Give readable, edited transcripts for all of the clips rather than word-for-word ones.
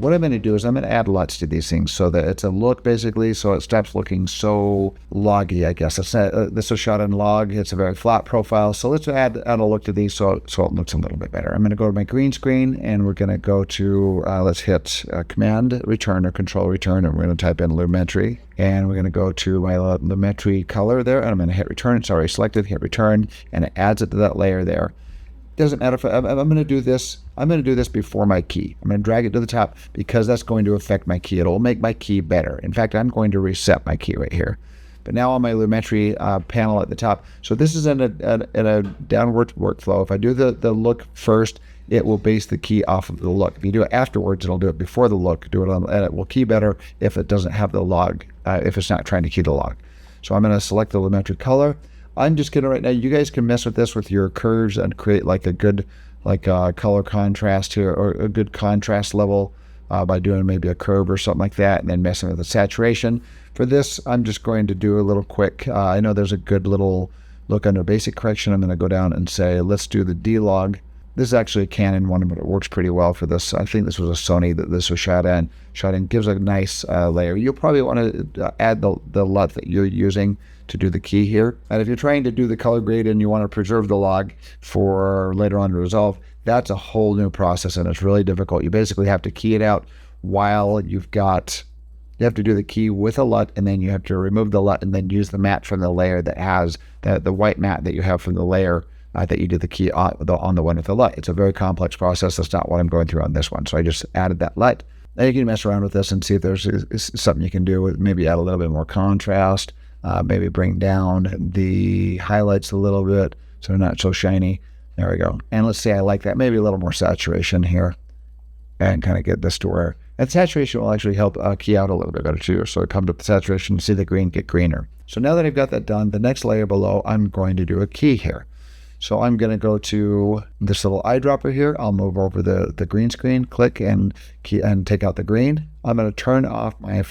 what I'm going to do is I'm going to add LUTs to these things so that it's a look basically, so it stops looking so loggy, I guess. It's not, this is shot in log. It's a very flat profile. So let's add a look to these so it looks a little bit better. I'm going to go to my green screen and we're going to go to, let's hit Command Return or Control Return, and we're going to type in Lumetri. And we're going to go to my Lumetri color there, and I'm going to hit Return. It's already selected, hit Return, and it adds it to that layer there. Doesn't matter if I'm going to do this. I'm going to do this before my key. I'm going to drag it to the top because that's going to affect my key. It'll make my key better. In fact, I'm going to reset my key right here. But now on my Lumetri panel at the top. So this is in a downward workflow. If I do the look first, it will base the key off of the look. If you do it afterwards, it'll do it before the look. And it will key better if it doesn't have the log, if it's not trying to key the log. So I'm going to select the Lumetri color. I'm just gonna right now, you guys can mess with this with your curves and create like a good color contrast here, or a good contrast level by doing maybe a curve or something like that, and then messing with the saturation. For this, I'm just going to do a little quick, I know there's a good little look under basic correction. I'm gonna go down and say, let's do the D-log. This is actually a Canon one, but it works pretty well for this. I think this was a Sony that this was shot in. Gives a nice layer. You'll probably want to add the LUT that you're using to do the key here. And if you're trying to do the color grade and you want to preserve the log for later on to resolve, that's a whole new process and it's really difficult. You basically have to key it out while you have to do the key with a LUT, and then you have to remove the LUT and then use the matte from the layer that has the white matte that you have from the layer that you did the key on the one with the LUT. It's a very complex process. That's not what I'm going through on this one. So I just added that LUT. Now you can mess around with this and see if there's something you can do with, maybe add a little bit more contrast. Maybe bring down the highlights a little bit so they're not so shiny. There we go. And let's say I like that. Maybe a little more saturation here and kind of get this to where, and saturation will actually help key out a little bit better too. So I come to the saturation, see the green get greener. So now that I've got that done, the next layer below, I'm going to do a key here. So I'm going to go to this little eyedropper here. I'll move over the green screen, click and take out the green. I'm going to turn off my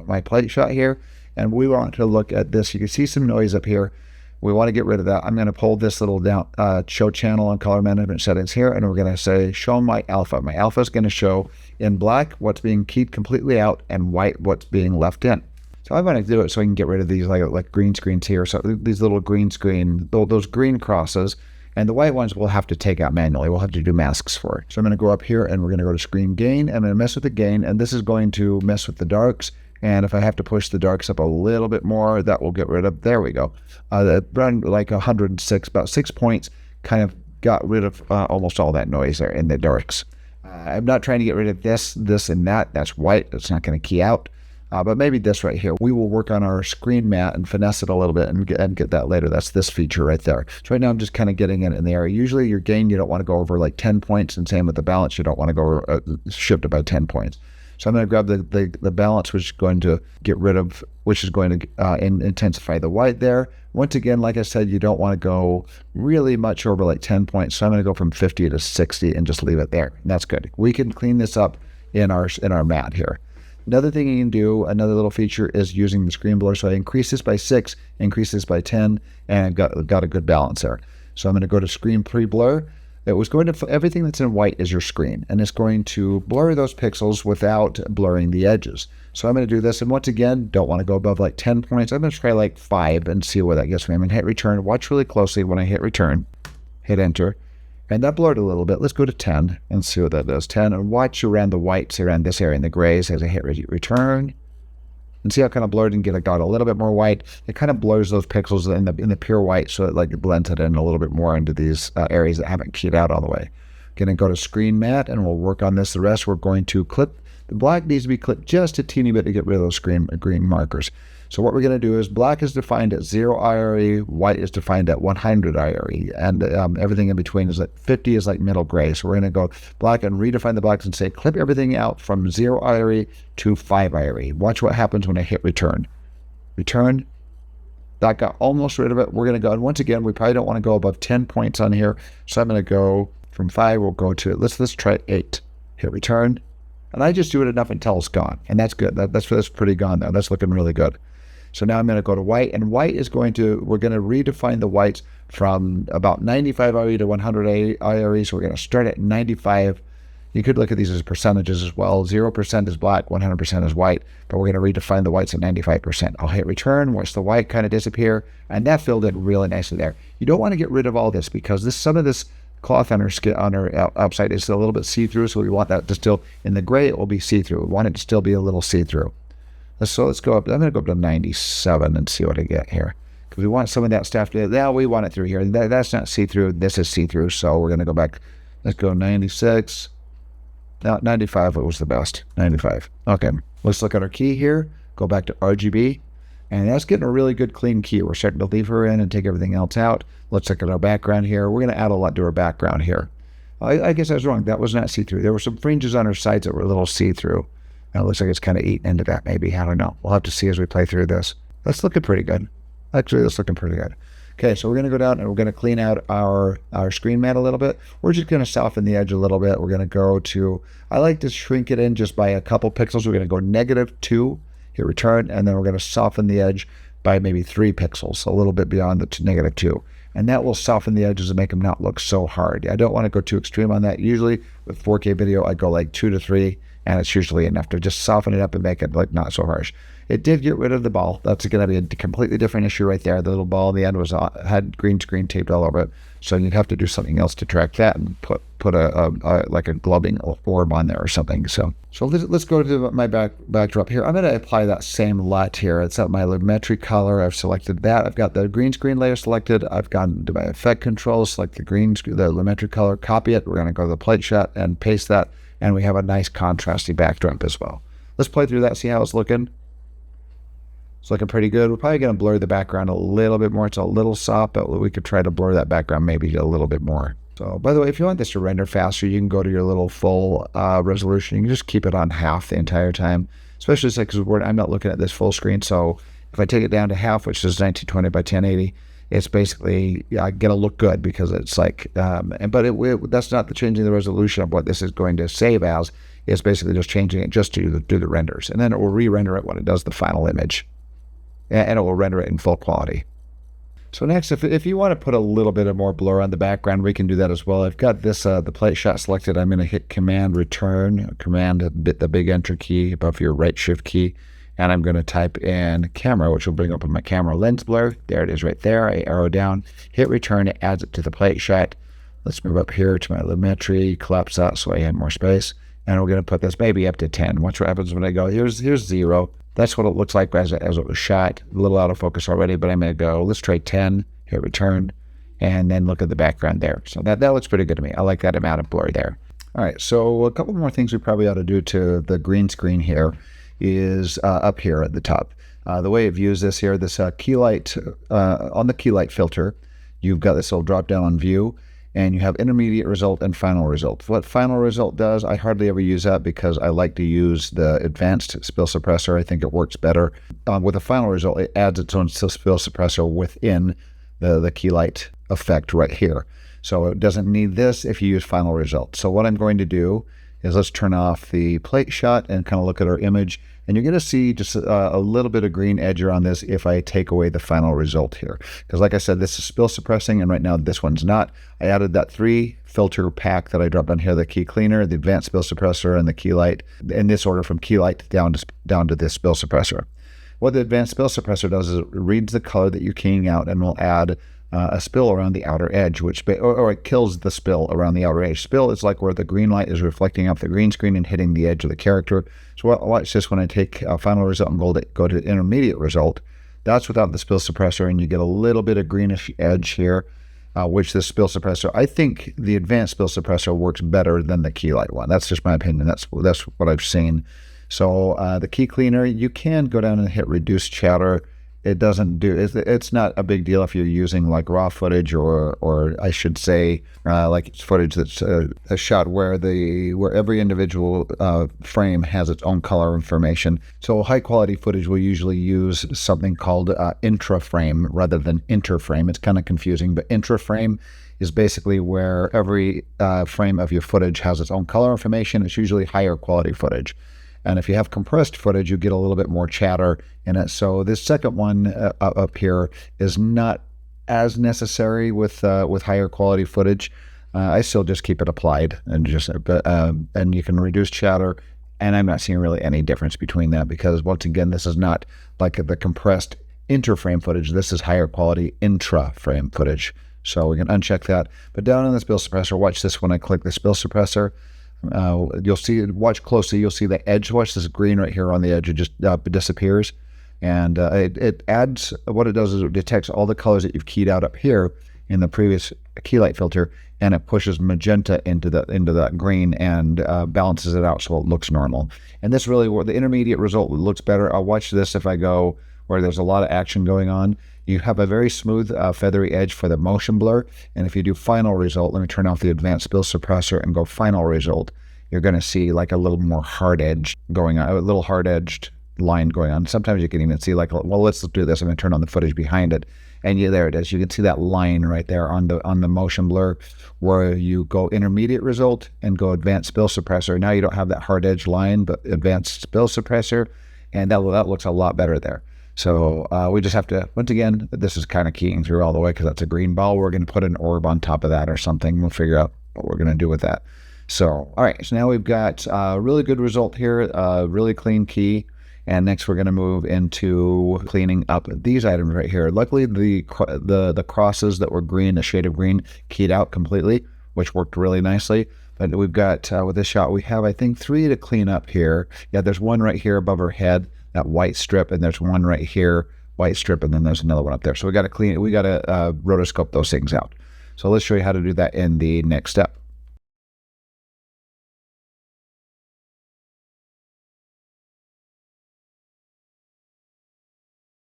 my plate shot here. And we want to look at this. You can see some noise up here. We want to get rid of that. I'm going to pull this little down, show channel and color management settings here, and we're going to say, show my alpha. My alpha is going to show in black what's being keyed completely out and white what's being left in. So I'm going to do it so I can get rid of these like green screens here. So these little green screen, those green crosses, and the white ones we'll have to take out manually. We'll have to do masks for it. So I'm going to go up here and we're going to go to screen gain. I'm going to mess with the gain, and this is going to mess with the darks. And if I have to push the darks up a little bit more, that will get rid of, there we go. Around like 106, about 6 points, kind of got rid of almost all that noise there in the darks. I'm not trying to get rid of this, and that. That's white. It's not going to key out. But maybe this right here. We will work on our screen matte and finesse it a little bit and get that later. That's this feature right there. So right now I'm just kind of getting it in the area. Usually your gain, you don't want to go over like 10 points, and same with the balance. You don't want to go shift it by 10 points. So I'm going to grab the balance, which is going to get rid of, which is going to intensify the white there. Once again, like I said, you don't want to go really much over like 10 points. So I'm going to go from 50 to 60 and just leave it there. And that's good. We can clean this up in our matte here. Another thing you can do, another little feature, is using the screen blur. So I increase this by 6, increase this by 10, and I've got a good balance there. So I'm going to go to screen pre-blur. It was going to, everything that's in white is your screen, and it's going to blur those pixels without blurring the edges. So I'm going to do this, and once again, don't want to go above like 10 points. I'm going to try like 5 and see where that gets me. I'm going to hit return. Watch really closely when I hit return. Hit enter. And that blurred a little bit. Let's go to 10 and see what that does. 10, and watch around the whites, around this area, and the grays as I hit return. And see how kind of blurred and got a little bit more white. It kind of blurs those pixels in the pure white, so it like blends it in a little bit more into these areas that haven't keyed out all the way. Going to go to screen matte, and we'll work on this. The rest we're going to clip. The black needs to be clipped just a teeny bit to get rid of those green markers. So what we're going to do is black is defined at 0 IRE, white is defined at 100 IRE, and everything in between is like 50 is like middle gray. So we're going to go black and redefine the blacks and say clip everything out from 0 IRE to 5 IRE. Watch what happens when I hit return. Return. That got almost rid of it. We're going to go, and once again, we probably don't want to go above 10 points on here. So I'm going to go from 5, we'll go to, let's try 8. Hit return. And I just do it enough until it's gone. And that's good. That's pretty gone now. That's looking really good. So now I'm going to go to white, and white is we're going to redefine the whites from about 95 IRE to 100 IRE. So we're going to start at 95, You could look at these as percentages as well. 0% is black, 100% is white, but we're going to redefine the whites at 95%. I'll hit return, watch the white kind of disappear, and that filled in really nicely there. You don't want to get rid of all this because some of this cloth on our skin, on our outside, is a little bit see-through, so we want that to still, in the gray, it will be see-through. We want it to still be a little see-through. So let's go up. I'm going to go up to 97 and see what I get here. Because we want some of that stuff to, now we want it through here. That's not see-through. This is see-through, so we're going to go back. Let's go 96. No, 95 was the best. 95. Okay, let's look at our key here. Go back to RGB. And that's getting a really good clean key. We're starting to leave her in and take everything else out. Let's look at our background here. We're going to add a lot to our background here. I guess I was wrong. That was not see-through. There were some fringes on her sides that were a little see-through. And it looks like it's kind of eaten into that maybe. I don't know. We'll have to see as we play through this. That's looking pretty good. Actually, that's looking pretty good. Okay, so we're going to go down and we're going to clean out our screen mat a little bit. We're just going to soften the edge a little bit. We're going to go to, I like to shrink it in just by a couple pixels. We're going to go -2, hit return, and then we're going to soften the edge by maybe 3 pixels, a little bit beyond the -2. And that will soften the edges and make them not look so hard. I don't want to go too extreme on that. Usually with 4K video, I go like 2 to 3, and it's usually enough to just soften it up and make it like not so harsh. It did get rid of the ball. That's going to be a completely different issue right there. The little ball in the end had green screen taped all over it. So you'd have to do something else to track that and put like a gloving orb on there or something. So let's go to my backdrop here. I'm going to apply that same LUT here. It's at my lumetri color. I've selected that. I've got the green screen layer selected. I've gone to my effect controls, select the the lumetri color, copy it. We're going to go to the plate shot and paste that. And we have a nice contrasty backdrop as well. Let's play through that, see how it's looking. It's looking pretty good. We're probably going to blur the background a little bit more. It's a little soft, but we could try to blur that background maybe a little bit more. So, by the way, if you want this to render faster, you can go to your little full resolution. You can just keep it on half the entire time, especially because I'm not looking at this full screen. So if I take it down to half, which is 1920 by 1080, it's basically going to look good because it's like, but that's not changing the resolution of what this is going to save as. It's basically just changing it just to do the renders. And then it will re-render it when it does the final image. And it will render it in full quality. So next, if you want to put a little bit of more blur on the background, we can do that as well. I've got this the plate shot selected. I'm going to hit Command Return, Command the big Enter key above your right Shift key, and I'm going to type in camera, which will bring up my camera lens blur. There it is right there. I arrow down, hit Return, it adds it to the plate shot. Let's move up here to my lumetri, collapse that so I have more space, and we're going to put this maybe up to 10. Watch what happens when I go. Here's 0. That's what it looks like as it was shot. A little out of focus already, but I'm going to go, let's try 10, hit return, and then look at the background there. So that looks pretty good to me. I like that amount of blur there. All right, so a couple more things we probably ought to do to the green screen here is up here at the top. The way I've used this here, this key light, on the key light filter, you've got this little drop down on view, and you have intermediate result and final result. What final result does, I hardly ever use that because I like to use the Advanced Spill Suppressor. I think it works better. With a final result, it adds its own spill suppressor within the key light effect right here. So it doesn't need this if you use final result. So what I'm going to do is let's turn off the plate shot and kind of look at our image. And you're going to see just a little bit of green edge around this if I take away the final result here. Because like I said, this is spill suppressing, and right now this one's not. I added that 3 filter pack that I dropped on here, the key cleaner, the advanced spill suppressor, and the key light, in this order from key light down to this spill suppressor. What the advanced spill suppressor does is it reads the color that you're keying out and will add a spill around the outer edge, or it kills the spill around the outer edge. Spill is like where the green light is reflecting off the green screen and hitting the edge of the character. So watch this when I take a final result and go to intermediate result. That's without the spill suppressor, and you get a little bit of greenish edge here, which the spill suppressor, I think the advanced spill suppressor works better than the key light one. That's just my opinion. That's what I've seen. So the key cleaner, you can go down and hit reduce chatter. It doesn't do, it's not a big deal if you're using like raw footage or I should say like footage that's a shot where every individual frame has its own color information. So high quality footage will usually use something called intra-frame rather than inter-frame. It's kind of confusing, but intra-frame is basically where every frame of your footage has its own color information. It's usually higher quality footage. And if you have compressed footage, you get a little bit more chatter in it. So this second one up here is not as necessary with higher quality footage. I still just keep it applied and and you can reduce chatter. And I'm not seeing really any difference between that because once again, this is not like the compressed inter-frame footage. This is higher quality intra-frame footage. So we can uncheck that. But down in the spill suppressor, watch this when I click the spill suppressor. You'll see, watch closely, you'll see the edge. Watch this green right here on the edge. It just disappears. And it adds, what it does is it detects all the colors that you've keyed out up here in the previous key light filter, and it pushes magenta into that green and balances it out so it looks normal. And this really, the intermediate result looks better. I'll watch this if I go where there's a lot of action going on. You have a very smooth feathery edge for the motion blur. And if you do final result, let me turn off the advanced spill suppressor and go final result, you're going to see like a little more hard edge going on, a little hard edged line going on. Sometimes you can even see like, well, let's do this. I'm going to turn on the footage behind it. And there it is. You can see that line right there on the motion blur where you go intermediate result and go advanced spill suppressor. Now you don't have that hard edge line, but advanced spill suppressor, and that looks a lot better there. So we just have to, once again, this is kind of keying through all the way because that's a green ball. We're going to put an orb on top of that or something. We'll figure out what we're going to do with that. So, all right. So now we've got a really good result here, really clean key. And next we're going to move into cleaning up these items right here. Luckily, the crosses that were green, the shade of green, keyed out completely, which worked really nicely. But we've got, with this shot, we have, I think, 3 to clean up here. Yeah, there's one right here above her head, that white strip, and there's one right here, white strip, and then there's another one up there. So we got to rotoscope those things out. So let's show you how to do that in the next step.